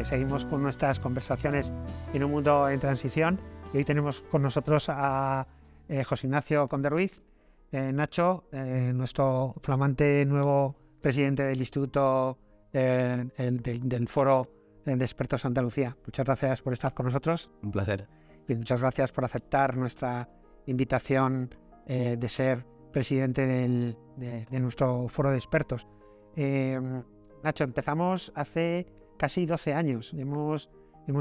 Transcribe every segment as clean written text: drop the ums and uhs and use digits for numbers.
seguimos con nuestras conversaciones en un mundo en transición y hoy tenemos con nosotros a José Ignacio Conde Ruiz. Nacho, nuestro flamante nuevo presidente del Instituto del Foro de Expertos Andalucía. Muchas gracias por estar con nosotros. Un placer. Y muchas gracias por aceptar nuestra invitación de ser presidente de nuestro Foro de Expertos. Nacho, empezamos hace casi 12 años. Hemos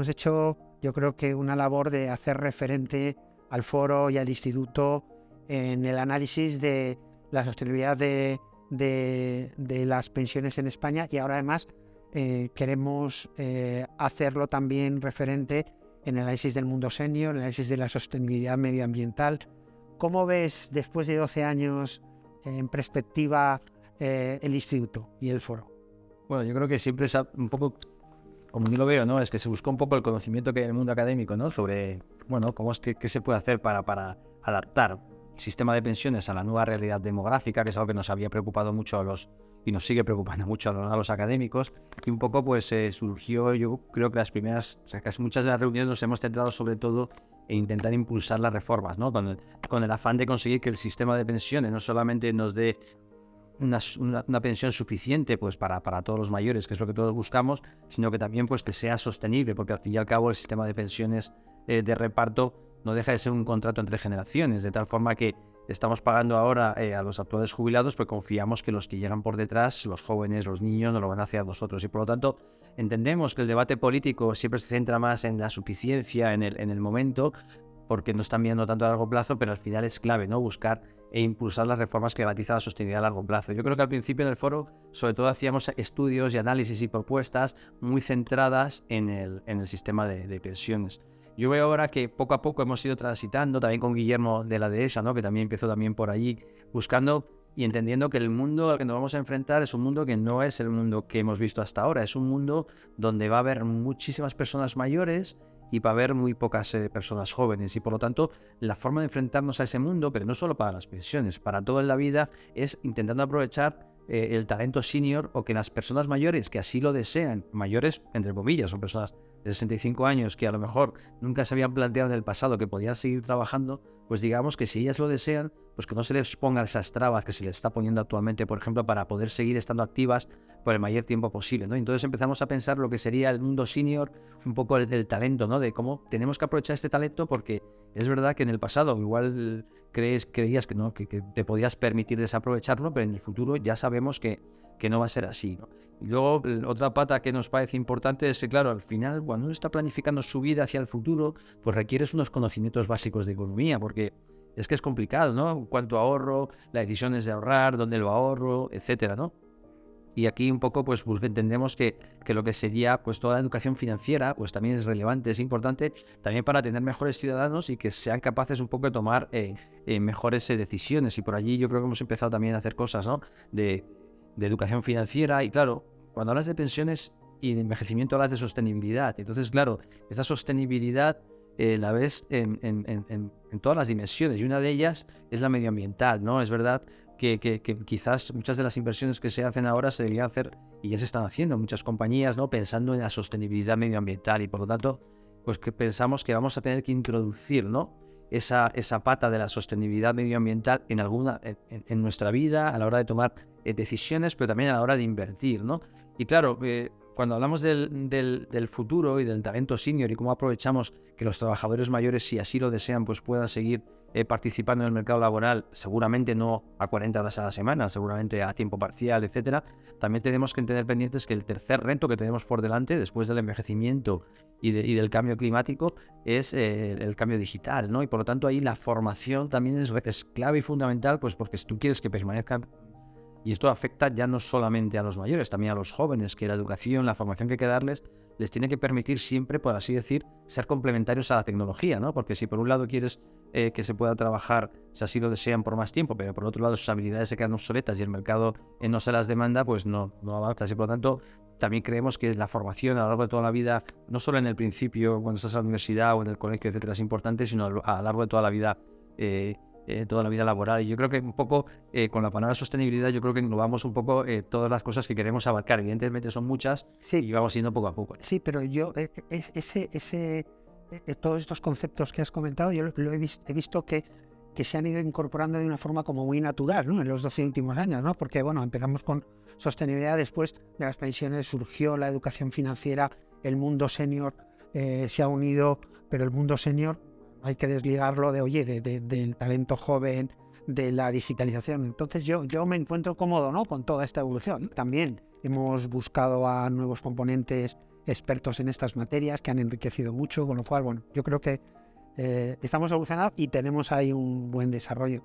hecho, yo creo que una labor de hacer referente al foro y al instituto en el análisis de la sostenibilidad de las pensiones en España, y ahora además queremos hacerlo también referente en el análisis del mundo senior, en el análisis de la sostenibilidad medioambiental. ¿Cómo ves, después de 12 años, en perspectiva, el instituto y el foro? Bueno, yo creo que siempre es un poco, como yo lo veo, ¿no? Es que se buscó un poco el conocimiento que hay en el mundo académico, ¿no? Sobre, bueno, cómo es qué se puede hacer para adaptar el sistema de pensiones a la nueva realidad demográfica, que es algo que nos había preocupado mucho y nos sigue preocupando mucho a los académicos. Y un poco pues surgió, yo creo que casi muchas de las reuniones nos hemos centrado sobre todo en intentar impulsar las reformas, ¿no? Con el afán de conseguir que el sistema de pensiones no solamente nos dé una pensión suficiente pues para todos los mayores, que es lo que todos buscamos, sino que también pues que sea sostenible, porque al fin y al cabo el sistema de pensiones de reparto no deja de ser un contrato entre generaciones, de tal forma que estamos pagando ahora a los actuales jubilados, pero confiamos que los que llegan por detrás, los jóvenes, los niños, nos lo van a hacer a nosotros. Y por lo tanto, entendemos que el debate político siempre se centra más en la suficiencia, en el momento, porque no están mirando tanto a largo plazo, pero al final es clave, ¿no? Buscar e impulsar las reformas que garantizan la sostenibilidad a largo plazo. Yo creo que al principio en el foro, sobre todo, hacíamos estudios y análisis y propuestas muy centradas en el sistema de pensiones. Yo veo ahora que poco a poco hemos ido transitando, también con Guillermo de la Dehesa, ¿no? Que también empezó también por allí, buscando y entendiendo que el mundo al que nos vamos a enfrentar es un mundo que no es el mundo que hemos visto hasta ahora. Es un mundo donde va a haber muchísimas personas mayores y va a haber muy pocas personas jóvenes. Y por lo tanto, la forma de enfrentarnos a ese mundo, pero no solo para las pensiones, para todo en la vida, es intentando aprovechar el talento senior, o que las personas mayores que así lo desean, mayores entre comillas, son personas de 65 años que a lo mejor nunca se habían planteado en el pasado que podían seguir trabajando, pues digamos que si ellas lo desean, pues que no se les pongan esas trabas que se les está poniendo actualmente, por ejemplo, para poder seguir estando activas por el mayor tiempo posible, ¿no? Entonces empezamos a pensar lo que sería el mundo senior, un poco del talento, ¿no? De cómo tenemos que aprovechar este talento, porque es verdad que en el pasado igual creías que no, que te podías permitir desaprovecharlo, pero en el futuro ya sabemos que no va a ser así, ¿no? Y luego otra pata que nos parece importante es que, claro, al final cuando uno está planificando su vida hacia el futuro, pues requieres unos conocimientos básicos de economía, porque es que es complicado, ¿no? Cuánto ahorro, las decisiones de ahorrar, dónde lo ahorro, etcétera, ¿no? Y aquí un poco pues entendemos que lo que sería pues toda la educación financiera pues también es relevante, es importante también para tener mejores ciudadanos y que sean capaces un poco de tomar mejores decisiones. Y por allí yo creo que hemos empezado también a hacer cosas, ¿no? De educación financiera. Y claro, cuando hablas de pensiones y de envejecimiento hablas de sostenibilidad. Entonces, claro, esta sostenibilidad la ves en todas las dimensiones, y una de ellas es la medioambiental, ¿no? Es verdad que quizás muchas de las inversiones que se hacen ahora se deberían hacer, y ya se están haciendo muchas compañías, ¿no? Pensando en la sostenibilidad medioambiental, y por lo tanto, pues que pensamos que vamos a tener que introducir, ¿no? Esa pata de la sostenibilidad medioambiental en nuestra vida a la hora de tomar decisiones, pero también a la hora de invertir, ¿no? Y claro, cuando hablamos del futuro y del talento senior y cómo aprovechamos que los trabajadores mayores, si así lo desean, pues puedan seguir participando en el mercado laboral, seguramente no a 40 horas a la semana, seguramente a tiempo parcial, etcétera, también tenemos que tener pendientes que el tercer reto que tenemos por delante, después del envejecimiento y del cambio climático, es el cambio digital, ¿no? Y por lo tanto ahí la formación también es clave y fundamental, pues porque si tú quieres que permanezcan. Y esto afecta ya no solamente a los mayores, también a los jóvenes, que la educación, la formación que hay que darles, les tiene que permitir siempre, por así decir, ser complementarios a la tecnología, ¿no? Porque si por un lado quieres que se pueda trabajar, si así lo desean, por más tiempo, pero por otro lado sus habilidades se quedan obsoletas y el mercado no se las demanda, pues no avanzas. Y por lo tanto, también creemos que la formación a lo largo de toda la vida, no solo en el principio, cuando estás en la universidad o en el colegio, etcétera, es importante, sino a lo largo de toda la vida toda la vida laboral. Y yo creo que un poco con la palabra sostenibilidad, yo creo que englobamos un poco todas las cosas que queremos abarcar. Evidentemente son muchas Sí, y vamos yendo poco a poco. sí, pero yo, todos estos conceptos que has comentado, yo he visto que se han ido incorporando de una forma como muy natural, ¿no? En los 12 últimos años, ¿no? Porque, bueno, empezamos con sostenibilidad, después de las pensiones surgió la educación financiera, el mundo senior se ha unido, pero el mundo senior hay que desligarlo del talento joven, de la digitalización. Entonces yo me encuentro cómodo, ¿no? Con toda esta evolución. También hemos buscado a nuevos componentes expertos en estas materias que han enriquecido mucho, con lo cual, bueno, yo creo que estamos evolucionando y tenemos ahí un buen desarrollo.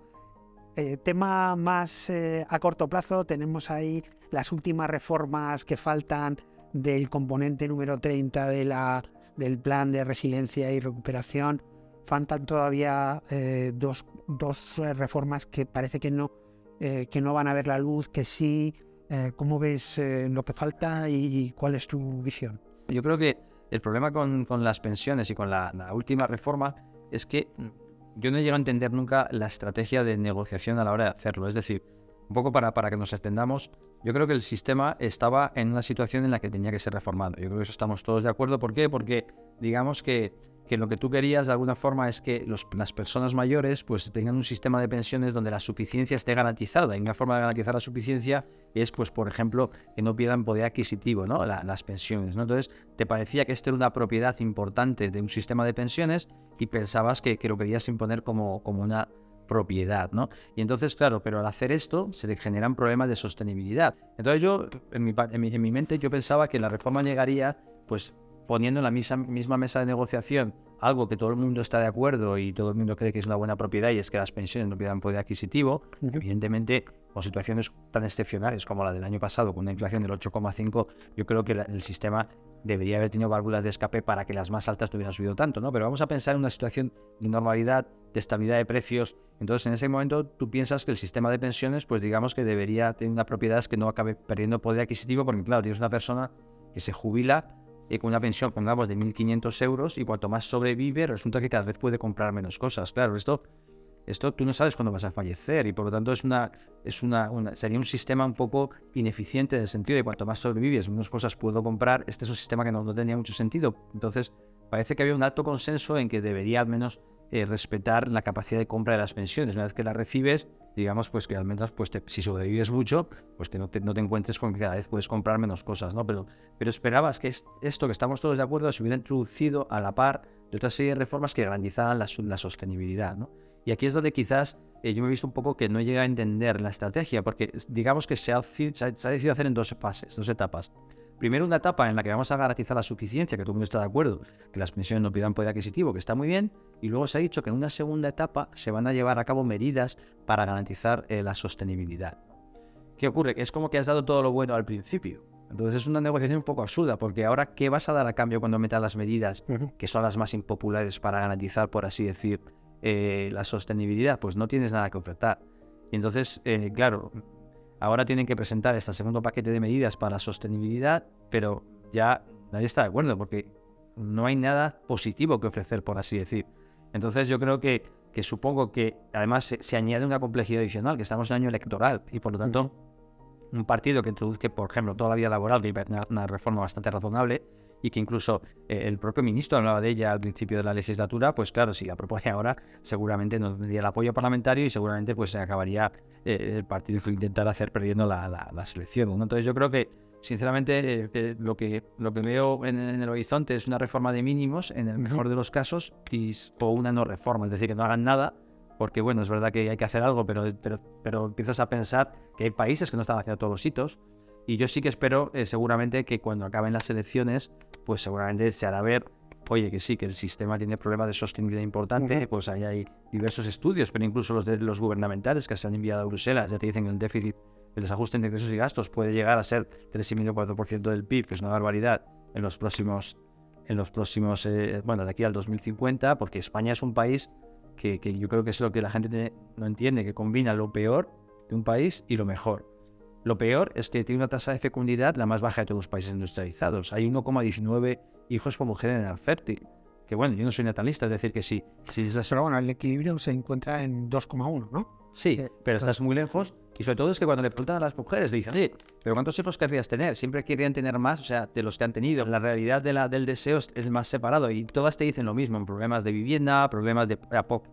Tema más a corto plazo, tenemos ahí las últimas reformas que faltan del componente número 30 del plan de resiliencia y recuperación. Faltan todavía dos reformas que parece que no van a ver la luz, que sí. ¿Cómo ves lo que falta y cuál es tu visión? Yo creo que el problema con las pensiones y con la última reforma es que yo no llego a entender nunca la estrategia de negociación a la hora de hacerlo. Es decir, un poco para que nos entendamos, yo creo que el sistema estaba en una situación en la que tenía que ser reformado. Yo creo que eso estamos todos de acuerdo. ¿Por qué? Porque digamos que lo que tú querías de alguna forma es que las personas mayores pues tengan un sistema de pensiones donde la suficiencia esté garantizada. Y una forma de garantizar la suficiencia es, pues, por ejemplo, que no pierdan poder adquisitivo, ¿no? Las pensiones, ¿no? Entonces, te parecía que esto era una propiedad importante de un sistema de pensiones y pensabas que lo querías imponer como una propiedad, ¿no? Y entonces, claro, pero al hacer esto se le generan problemas de sostenibilidad. Entonces yo, en mi mente, yo pensaba que la reforma llegaría, pues, poniendo en la misma mesa de negociación algo que todo el mundo está de acuerdo y todo el mundo cree que es una buena propiedad, y es que las pensiones no pierdan poder adquisitivo. Evidentemente, con situaciones tan excepcionales como la del año pasado, con una inflación del 8,5, yo creo que el sistema debería haber tenido válvulas de escape para que las más altas no hubieran subido tanto, ¿no? Pero vamos a pensar en una situación de normalidad, de estabilidad de precios. Entonces, en ese momento, tú piensas que el sistema de pensiones, pues digamos que debería tener una propiedad que no acabe perdiendo poder adquisitivo, porque claro, tienes una persona que se jubila con una pensión, pongamos, de 1.500 euros, y cuanto más sobrevive, resulta que cada vez puede comprar menos cosas. Claro, esto tú no sabes cuándo vas a fallecer, y por lo tanto sería un sistema un poco ineficiente en el sentido de cuanto más sobrevives, menos cosas puedo comprar. Este es un sistema que no tenía mucho sentido. Entonces, parece que había un alto consenso en que debería al menos respetar la capacidad de compra de las pensiones. Una vez que las recibes, digamos, pues que al menos, pues si sobrevives mucho, pues que no te encuentres con que cada vez puedes comprar menos cosas, ¿no? Pero esperabas que esto, que estamos todos de acuerdo, se hubiera introducido a la par de otra serie de reformas que garantizaran la sostenibilidad, ¿no? Y aquí es donde quizás yo me he visto un poco que no llega a entender la estrategia, porque digamos que se ha decidido hacer en dos fases, dos etapas. Primero, una etapa en la que vamos a garantizar la suficiencia, que todo el mundo está de acuerdo, que las pensiones no pierdan poder adquisitivo, que está muy bien, y luego se ha dicho que en una segunda etapa se van a llevar a cabo medidas para garantizar la sostenibilidad. ¿Qué ocurre? Que es como que has dado todo lo bueno al principio. Entonces es una negociación un poco absurda, porque ahora, ¿qué vas a dar a cambio cuando metas las medidas que son las más impopulares para garantizar, por así decir, la sostenibilidad? Pues no tienes nada que ofertar. Y entonces, claro, ahora tienen que presentar este segundo paquete de medidas para la sostenibilidad, pero ya nadie está de acuerdo porque no hay nada positivo que ofrecer, por así decir. Entonces yo creo que supongo que además se añade una complejidad adicional, que estamos en año electoral y por lo tanto un partido que introduzca, por ejemplo, toda la vida laboral, que es una reforma bastante razonable, y que incluso el propio ministro hablaba de ella al principio de la legislatura, pues claro, si la propone ahora, seguramente no tendría el apoyo parlamentario y seguramente pues se acabaría el partido que intentara hacer perdiendo la selección, ¿no? Entonces yo creo que, sinceramente, lo que veo en el horizonte es una reforma de mínimos, en el mejor de los casos, o una no reforma, es decir, que no hagan nada, porque bueno, es verdad que hay que hacer algo, pero empiezas a pensar que hay países que no están haciendo todos los hitos. Y yo sí que espero, seguramente, que cuando acaben las elecciones, pues seguramente se hará ver, oye, que sí, que el sistema tiene problemas de sostenibilidad importante, pues ahí hay diversos estudios, pero incluso los gubernamentales que se han enviado a Bruselas ya te dicen que el déficit, el desajuste entre ingresos y gastos puede llegar a ser 3,5-4% del PIB, que es una barbaridad en los próximos, bueno, de aquí al 2050, porque España es un país que yo creo que es lo que la gente no entiende, que combina lo peor de un país y lo mejor. Lo peor es que tiene una tasa de fecundidad la más baja de todos los países industrializados. Hay 1,19 hijos por mujer en edad fértil, bueno, yo no soy natalista, es decir, que sí. Pero bueno, el equilibrio se encuentra en 2,1, ¿no? Sí, pero estás muy lejos. Y sobre todo es que cuando le preguntan a las mujeres, le dicen, oye, ¿pero cuántos hijos querrías tener? Siempre querían tener más, o sea, de los que han tenido. La realidad del deseo es más separado y todas te dicen lo mismo, en problemas de vivienda, problemas de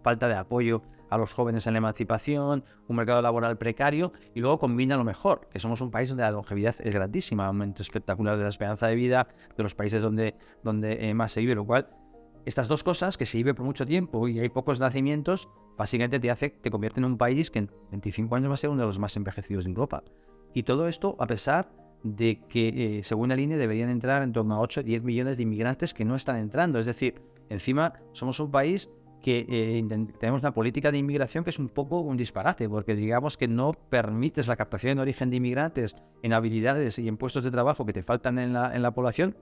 falta de apoyo a los jóvenes en la emancipación, un mercado laboral precario, y luego combina lo mejor, que somos un país donde la longevidad es grandísima, aumento espectacular de la esperanza de vida, de los países donde más se vive, lo cual, estas dos cosas, que se vive por mucho tiempo y hay pocos nacimientos, básicamente te convierte en un país que en 25 años va a ser uno de los más envejecidos de Europa. Y todo esto a pesar de que, según el INE, deberían entrar en torno a 8 o 10 millones de inmigrantes que no están entrando. Es decir, encima somos un país que tenemos una política de inmigración que es un poco un disparate, porque digamos que no permites la captación en origen de inmigrantes en habilidades y en puestos de trabajo que te faltan en la población,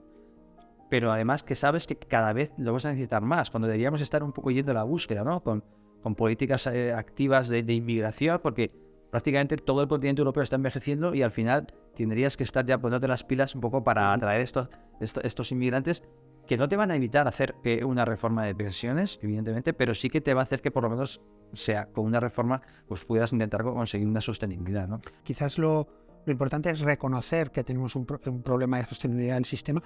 pero además que sabes que cada vez lo vas a necesitar más, cuando deberíamos estar un poco yendo a la búsqueda, ¿no? Con políticas activas de inmigración, porque prácticamente todo el continente europeo está envejeciendo y al final tendrías que estar ya poniéndote las pilas un poco para atraer estos inmigrantes, que no te van a evitar hacer una reforma de pensiones, evidentemente, pero sí que te va a hacer que por lo menos sea con una reforma pues puedas intentar conseguir una sostenibilidad, ¿no? Quizás lo importante es reconocer que tenemos un problema de sostenibilidad del sistema.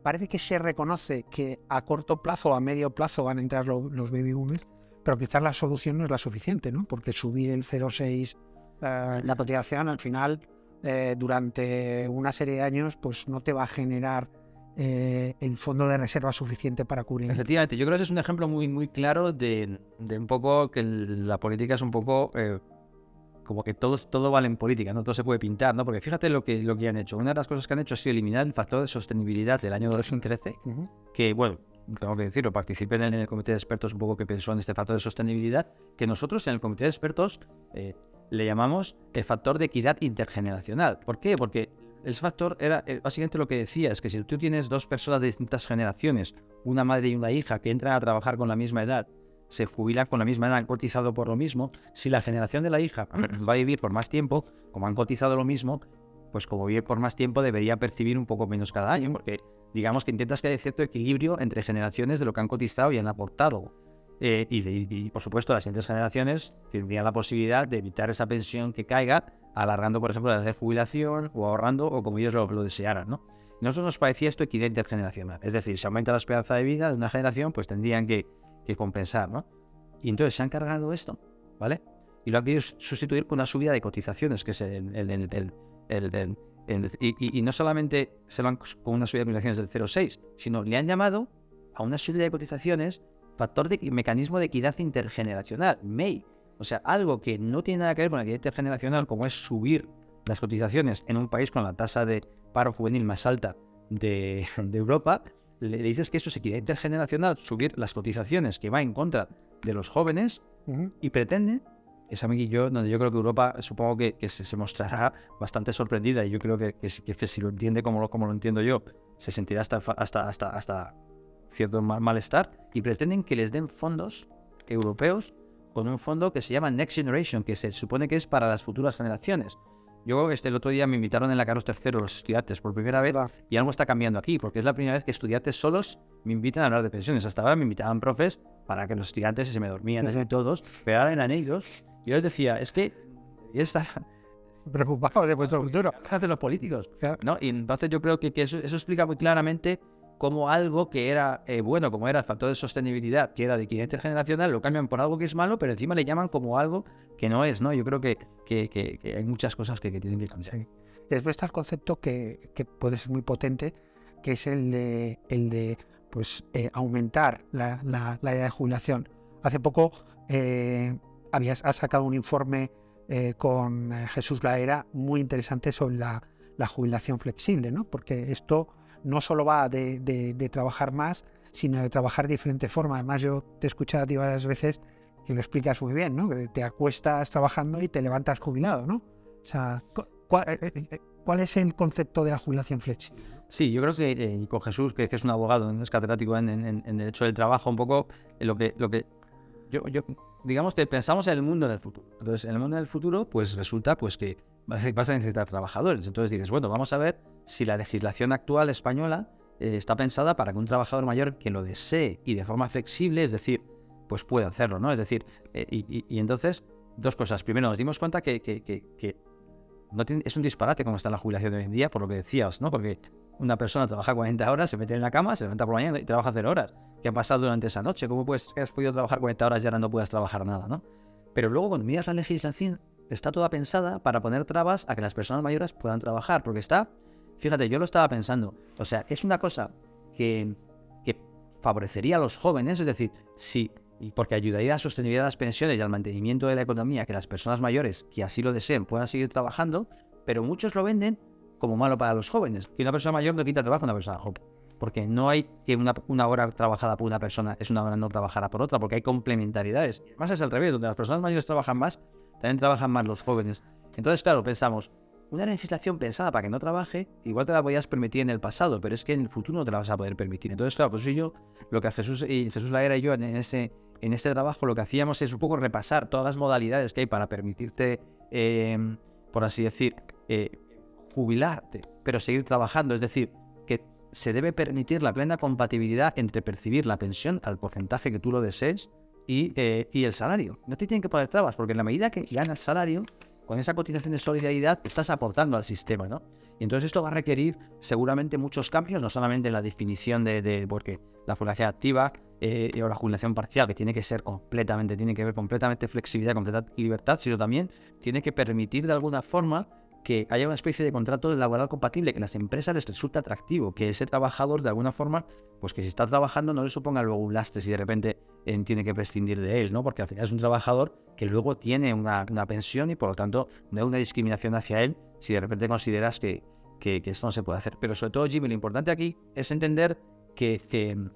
Parece que se reconoce que a corto plazo o a medio plazo van a entrar los baby boomers, pero quizás la solución no es la suficiente, ¿no? Porque subir el 0,6 la cotización al final durante una serie de años pues no te va a generar el fondo de reserva suficiente para cubrir. Efectivamente, yo creo que ese es un ejemplo muy, muy claro de un poco que la política es un poco como que todo vale en política, ¿no? Todo se puede pintar, ¿no? Porque fíjate lo que han hecho. Una de las cosas que han hecho ha sido eliminar el factor de sostenibilidad del año 2013, que, bueno, tengo que decirlo, participé en el comité de expertos un poco que pensó en este factor de sostenibilidad, que nosotros en el comité de expertos le llamamos el factor de equidad intergeneracional. ¿Por qué? Porque el factor era básicamente lo que decía, es que si tú tienes dos personas de distintas generaciones, una madre y una hija, que entran a trabajar con la misma edad, se jubilan con la misma edad, han cotizado por lo mismo, si la generación de la hija va a vivir por más tiempo, como han cotizado lo mismo, pues como vive por más tiempo debería percibir un poco menos cada año, porque digamos que intentas que haya cierto equilibrio entre generaciones de lo que han cotizado y han aportado. Y por supuesto las siguientes generaciones tendrían la posibilidad de evitar esa pensión que caiga, alargando por ejemplo la edad de jubilación o ahorrando o como ellos lo desearan, ¿no? Nosotros nos parecía esto equidad intergeneracional, es decir, si aumenta la esperanza de vida de una generación, pues tendrían que compensar, ¿no? Y entonces se han cargado esto, ¿vale? Y lo han querido sustituir por una subida de cotizaciones, que es y no solamente se lo han con una subida de cotizaciones del 0,6, sino le han llamado a una subida de cotizaciones factor de mecanismo de equidad intergeneracional, MEI. O sea, algo que no tiene nada que ver con la equidad intergeneracional, como es subir las cotizaciones en un país con la tasa de paro juvenil más alta de Europa, le dices que eso es equidad intergeneracional, subir las cotizaciones que va en contra de los jóvenes y pretende, es a mí donde yo creo que Europa supongo que se mostrará bastante sorprendida y yo creo que si lo entiende como lo entiendo yo, se sentirá hasta cierto malestar y pretenden que les den fondos europeos con un fondo que se llama Next Generation, que se supone que es para las futuras generaciones. Yo el otro día me invitaron en la Carlos III los estudiantes por primera vez y algo está cambiando aquí, porque es la primera vez que estudiantes solos me invitan a hablar de pensiones. Hasta ahora me invitaban profes para que los estudiantes se me dormían todos, pero ahora eran ellos. Yo les decía, es que ya está preocupado de vuestro futuro. De los políticos, ¿no? Y entonces yo creo que eso explica muy claramente cómo algo que era bueno, como era el factor de sostenibilidad, que era de equidad intergeneracional, lo cambian por algo que es malo, pero encima le llaman como algo que no es, ¿no? Yo creo que hay muchas cosas que tienen que cambiar. Sí. Después está el concepto que puede ser muy potente, que es el de aumentar la edad de jubilación. Hace poco has sacado un informe con Jesús Laera muy interesante sobre la jubilación flexible, ¿no? Porque esto no solo va de trabajar más, sino de trabajar de diferente forma. Además, yo te he escuchado a ti varias veces que lo explicas muy bien, ¿no? Que te acuestas trabajando y te levantas jubilado, ¿no? O sea, ¿cuál es el concepto de la jubilación flexible? Sí, yo creo que con Jesús, que es un abogado, es catedrático en Derecho del Trabajo, un poco lo que yo digamos que pensamos en el mundo del futuro. Entonces, en el mundo del futuro, pues resulta pues que vas a necesitar trabajadores. Entonces dices, bueno, vamos a ver si la legislación actual española está pensada para que un trabajador mayor que lo desee y de forma flexible, es decir, pues puede hacerlo, ¿no? Es decir, y entonces, dos cosas. Primero, nos dimos cuenta que no es un disparate como está la jubilación de hoy en día, por lo que decías, ¿no? Porque una persona trabaja 40 horas, se mete en la cama, se levanta por la mañana y trabaja 0 horas. ¿Qué ha pasado durante esa noche? ¿Cómo puedes que has podido trabajar 40 horas y ahora no puedas trabajar nada, ¿no? Pero luego, cuando miras la legislación, está toda pensada para poner trabas a que las personas mayores puedan trabajar, porque está, fíjate, yo lo estaba pensando, o sea, es una cosa que favorecería a los jóvenes, es decir, sí, porque ayudaría a la sostenibilidad de las pensiones y al mantenimiento de la economía, que las personas mayores que así lo deseen puedan seguir trabajando, pero muchos lo venden como malo para los jóvenes. Que una persona mayor no quita trabajo a una persona joven, porque no hay que una hora trabajada por una persona es una hora no trabajada por otra, porque hay complementariedades. Más es al revés, donde las personas mayores trabajan más, también trabajan más los jóvenes. Entonces, claro, pensamos, una legislación pensada para que no trabaje, igual te la podías permitir en el pasado, pero es que en el futuro no te la vas a poder permitir. Entonces, claro, pues yo, lo que Jesús Laguera y yo en este trabajo lo que hacíamos es un poco repasar todas las modalidades que hay para permitirte, por así decir, jubilarte, pero seguir trabajando. Es decir, que se debe permitir la plena compatibilidad entre percibir la pensión al porcentaje que tú lo desees y el salario. No te tienen que poner trabas, porque en la medida que ganas salario, con esa cotización de solidaridad estás aportando al sistema, ¿no? Y entonces esto va a requerir seguramente muchos cambios, no solamente en la definición porque la jubilación activa o la jubilación parcial, que tiene que ver completamente flexibilidad, completa libertad, sino también tiene que permitir de alguna forma que haya una especie de contrato laboral compatible, que a las empresas les resulte atractivo, que ese trabajador de alguna forma, pues que si está trabajando no le suponga luego un lastre si de repente tiene que prescindir de él, ¿no? Porque al final es un trabajador que luego tiene una pensión y por lo tanto no hay una discriminación hacia él si de repente consideras que esto no se puede hacer. Pero sobre todo, Jimmy, lo importante aquí es entender que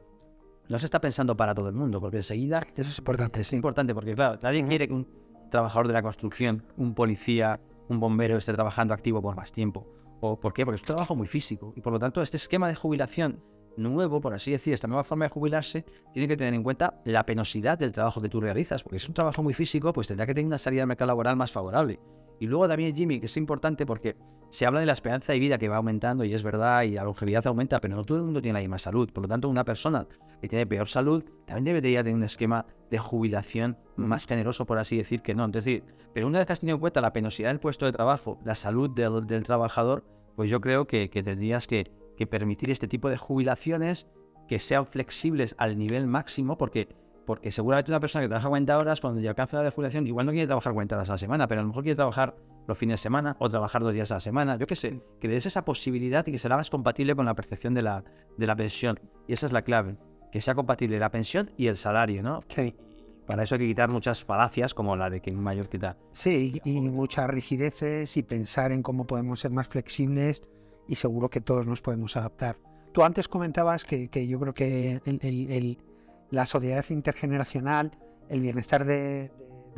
no se está pensando para todo el mundo, porque enseguida... Eso es importante, sí. Es importante porque, claro, nadie quiere que un trabajador de la construcción, un policía, un bombero esté trabajando activo por más tiempo. ¿Por qué? Porque es un trabajo muy físico y por lo tanto este esquema de jubilación nuevo, por así decir, esta nueva forma de jubilarse, tiene que tener en cuenta la penosidad del trabajo que tú realizas, porque si es un trabajo muy físico, pues tendrá que tener una salida al mercado laboral más favorable. Y luego también, Jimmy, que es importante porque se habla de la esperanza de vida que va aumentando y es verdad, y la longevidad aumenta, pero no todo el mundo tiene la misma salud. Por lo tanto, una persona que tiene peor salud también debería tener un esquema de jubilación más generoso, por así decir, que no. Es decir, pero una vez que has tenido en cuenta la penosidad del puesto de trabajo, la salud del trabajador, pues yo creo que tendrías que permitir este tipo de jubilaciones que sean flexibles al nivel máximo, porque seguramente una persona que trabaja 40 horas, cuando ya alcanza la de jubilación, igual no quiere trabajar 40 horas a la semana, pero a lo mejor quiere trabajar los fines de semana o trabajar 2 días a la semana, yo qué sé, que le des esa posibilidad y que se la hagas compatible con la percepción de la pensión. Y esa es la clave, que sea compatible la pensión y el salario, ¿no? Sí. Para eso hay que quitar muchas falacias como la de que un mayor quita. Sí, y muchas rigideces y pensar en cómo podemos ser más flexibles y seguro que todos nos podemos adaptar. Tú antes comentabas que yo creo que la sociedad intergeneracional, el bienestar de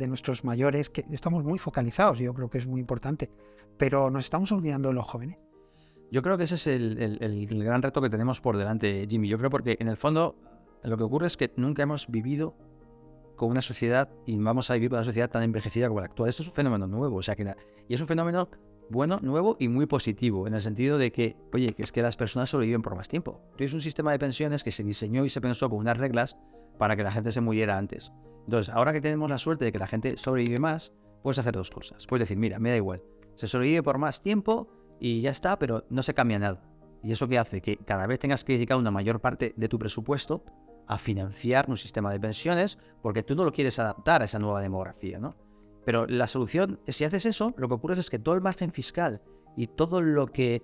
nuestros mayores, que estamos muy focalizados, yo creo que es muy importante, pero nos estamos olvidando de los jóvenes. Yo creo que ese es el gran reto que tenemos por delante, Jimmy. Yo creo porque en el fondo lo que ocurre es que nunca hemos vivido con una sociedad y vamos a vivir con una sociedad tan envejecida como la actual. Esto es un fenómeno nuevo, o sea y es un fenómeno bueno, nuevo y muy positivo, en el sentido de que, oye, que es que las personas sobreviven por más tiempo. Es un sistema de pensiones que se diseñó y se pensó con unas reglas para que la gente se muriera antes. Entonces, ahora que tenemos la suerte de que la gente sobrevive más, puedes hacer dos cosas. Puedes decir, mira, me da igual, se sobrevive por más tiempo y ya está, pero no se cambia nada. ¿Y eso qué hace? Que cada vez tengas que dedicar una mayor parte de tu presupuesto a financiar un sistema de pensiones porque tú no lo quieres adaptar a esa nueva demografía, ¿no? Pero la solución, si haces eso, lo que ocurre es que todo el margen fiscal y todo lo que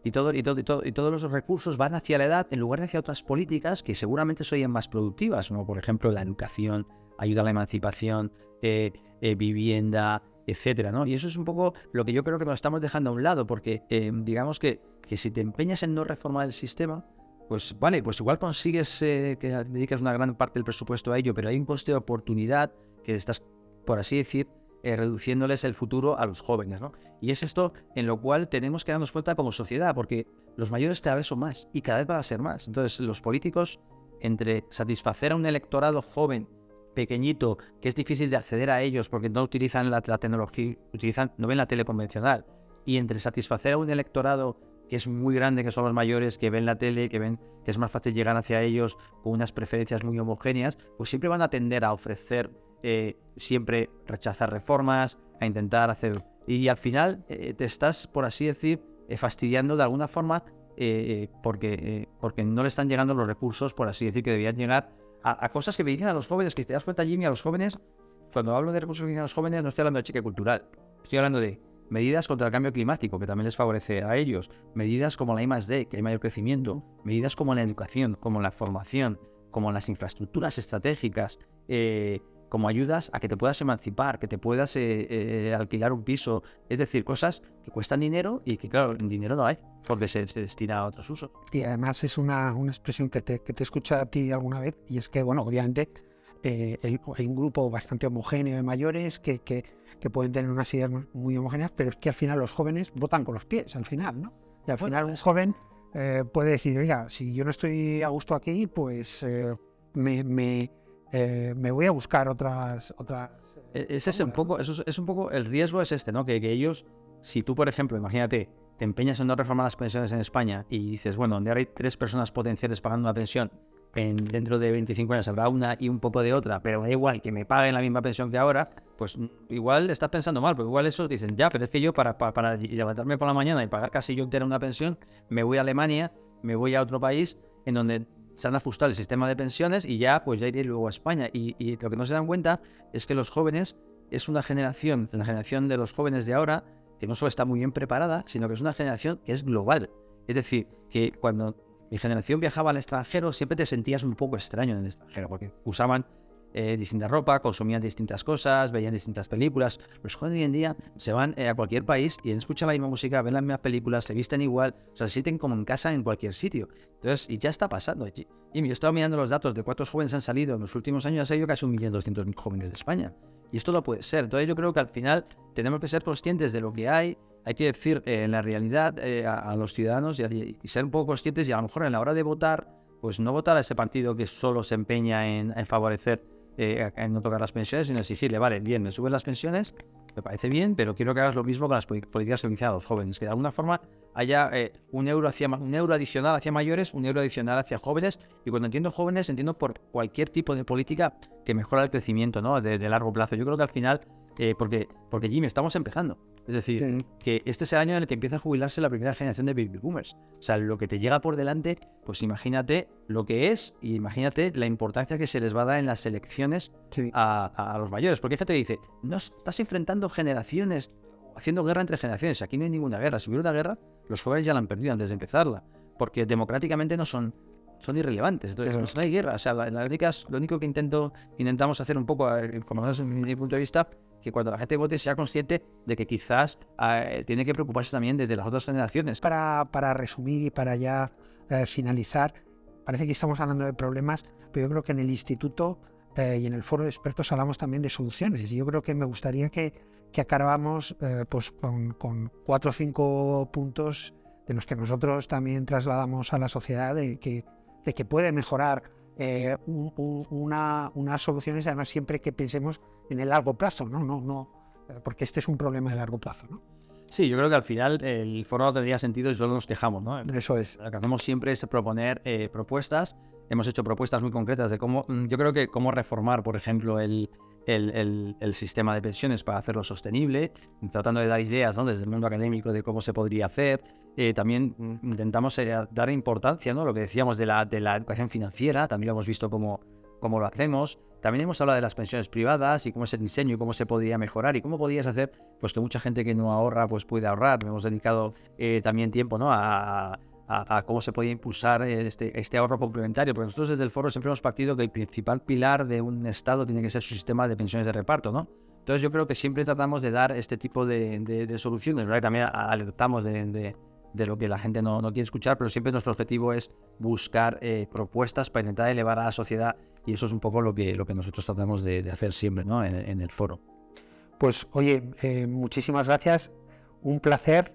y todos los recursos van hacia la edad en lugar de hacia otras políticas que seguramente serían más productivas, como por ejemplo la educación, ayuda a la emancipación, vivienda, etcétera, ¿no? Y eso es un poco lo que yo creo que nos estamos dejando a un lado, porque digamos que si te empeñas en no reformar el sistema, pues vale, pues igual consigues que dediques una gran parte del presupuesto a ello, pero hay un coste de oportunidad que estás, por así decir, reduciéndoles el futuro a los jóvenes, ¿no? Y es esto en lo cual tenemos que darnos cuenta como sociedad, porque los mayores cada vez son más y cada vez van a ser más. Entonces, los políticos, entre satisfacer a un electorado joven, pequeñito, que es difícil de acceder a ellos porque no utilizan la tecnología, no ven la tele convencional, y entre satisfacer a un electorado que es muy grande, que son los mayores, que ven la tele, que ven que es más fácil llegar hacia ellos con unas preferencias muy homogéneas, pues siempre van a tender a ofrecer, siempre rechazar reformas, a intentar hacer... Y al final te estás, por así decir, fastidiando de alguna forma porque no le están llegando los recursos, por así decir, que debían llegar a cosas que me dicen a los jóvenes, que te das cuenta, Jimmy, a los jóvenes, cuando hablo de recursos que dicen a los jóvenes, no estoy hablando de cheque cultural, estoy hablando de medidas contra el cambio climático, que también les favorece a ellos, medidas como la I+D, que hay mayor crecimiento, medidas como la educación, como la formación, como las infraestructuras estratégicas, como ayudas a que te puedas emancipar, que te puedas alquilar un piso, es decir, cosas que cuestan dinero y que, claro, dinero no hay, porque se destina a otros usos. Y además es una expresión que te he escuchado a ti alguna vez, y es que, bueno, obviamente hay un grupo bastante homogéneo de mayores que pueden tener unas ideas muy homogéneas, pero es que al final los jóvenes votan con los pies, al final, ¿no? Y al final un joven puede decir, oiga, si yo no estoy a gusto aquí, pues me voy a buscar otras Ese es un poco, eso es un poco, el riesgo es este, ¿no? Que ellos, si tú, por ejemplo, imagínate, te empeñas en no reformar las pensiones en España y dices, bueno, donde ahora hay 3 personas potenciales pagando una pensión, dentro de 25 años habrá una y un poco de otra, pero da igual que me paguen la misma pensión que ahora, pues igual estás pensando mal, porque igual eso dicen, ya, pero es que yo para levantarme por la mañana y pagar casi yo entera una pensión, me voy a Alemania, me voy a otro país en donde se han ajustado el sistema de pensiones y ya, pues ya iré luego a España. Y lo que no se dan cuenta es que los jóvenes es una generación, la generación de los jóvenes de ahora, que no solo está muy bien preparada, sino que es una generación que es global. Es decir, que cuando mi generación viajaba al extranjero, siempre te sentías un poco extraño en el extranjero, porque usaban distinta ropa, consumían distintas cosas, veían distintas películas. Los jóvenes hoy en día se van a cualquier país y escuchan la misma música, ven las mismas películas, se visten igual, o sea, se sienten como en casa en cualquier sitio. Entonces, y ya está pasando. Y yo he estado mirando los datos de cuántos jóvenes han salido en los últimos años, ha salido casi 1.200.000 jóvenes de España. Y esto no puede ser. Entonces yo creo que al final tenemos que ser conscientes de lo que hay que decir en la realidad a los ciudadanos y ser un poco conscientes y a lo mejor en la hora de votar, pues no votar a ese partido que solo se empeña en favorecer, en no tocar las pensiones, sino exigirle, vale, bien, me suben las pensiones, me parece bien, pero quiero que hagas lo mismo con las políticas que inician a los jóvenes, que de alguna forma haya un euro adicional hacia mayores, un euro adicional hacia jóvenes, y cuando entiendo jóvenes, entiendo por cualquier tipo de política que mejora el crecimiento, ¿no? de largo plazo. Yo creo que al final, porque Jimmy, estamos empezando. Es decir, que este es el año en el que empieza a jubilarse la primera generación de baby boomers. O sea, lo que te llega por delante, pues imagínate lo que es y imagínate la importancia que se les va a dar en las elecciones a los mayores. Porque fíjate, dice, no estás enfrentando generaciones, haciendo guerra entre generaciones. Aquí no hay ninguna guerra. Si hubiera una guerra, los jóvenes ya la han perdido antes de empezarla. Porque democráticamente no son irrelevantes. Entonces, no hay guerra. O sea, lo único que intentamos hacer un poco, por lo menos en mi punto de vista, que cuando la gente vote sea consciente de que quizás tiene que preocuparse también de las otras generaciones. Para resumir y para ya finalizar, parece que estamos hablando de problemas, pero yo creo que en el instituto y en el foro de expertos hablamos también de soluciones. Y yo creo que me gustaría que acabáramos pues con 4 o 5 puntos de los que nosotros también trasladamos a la sociedad de que puede mejorar unas soluciones, además siempre que pensemos en el largo plazo, no, porque este es un problema de largo plazo, ¿no? Sí, yo creo que al final el foro no tendría sentido y solo nos quejamos, ¿no? Eso es. Lo que hacemos siempre es proponer propuestas. Hemos hecho propuestas muy concretas de cómo, yo creo que cómo reformar, por ejemplo, el sistema de pensiones para hacerlo sostenible, tratando de dar ideas, ¿no? Desde el mundo académico de cómo se podría hacer. También intentamos dar importancia, ¿no? Lo que decíamos de la educación financiera, también lo hemos visto cómo lo hacemos. También hemos hablado de las pensiones privadas y cómo es el diseño y cómo se podría mejorar y cómo podrías hacer pues que mucha gente que no ahorra pues puede ahorrar. Hemos dedicado también tiempo, ¿no? a cómo se podía impulsar este ahorro complementario, porque nosotros desde el foro siempre hemos partido que el principal pilar de un Estado tiene que ser su sistema de pensiones de reparto, ¿no? Entonces yo creo que siempre tratamos de dar este tipo de soluciones, ¿verdad? También alertamos de lo que la gente no quiere escuchar, pero siempre nuestro objetivo es buscar propuestas para intentar elevar a la sociedad, y eso es un poco lo que nosotros tratamos de hacer siempre, ¿no? en el foro. Pues oye, muchísimas gracias, un placer.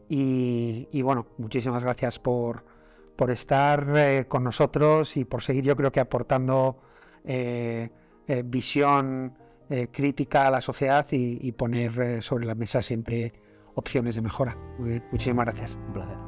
Y bueno, muchísimas gracias por estar con nosotros y por seguir, yo creo que aportando visión crítica a la sociedad y poner sobre la mesa siempre opciones de mejora. Muy bien, muchísimas gracias. Un placer.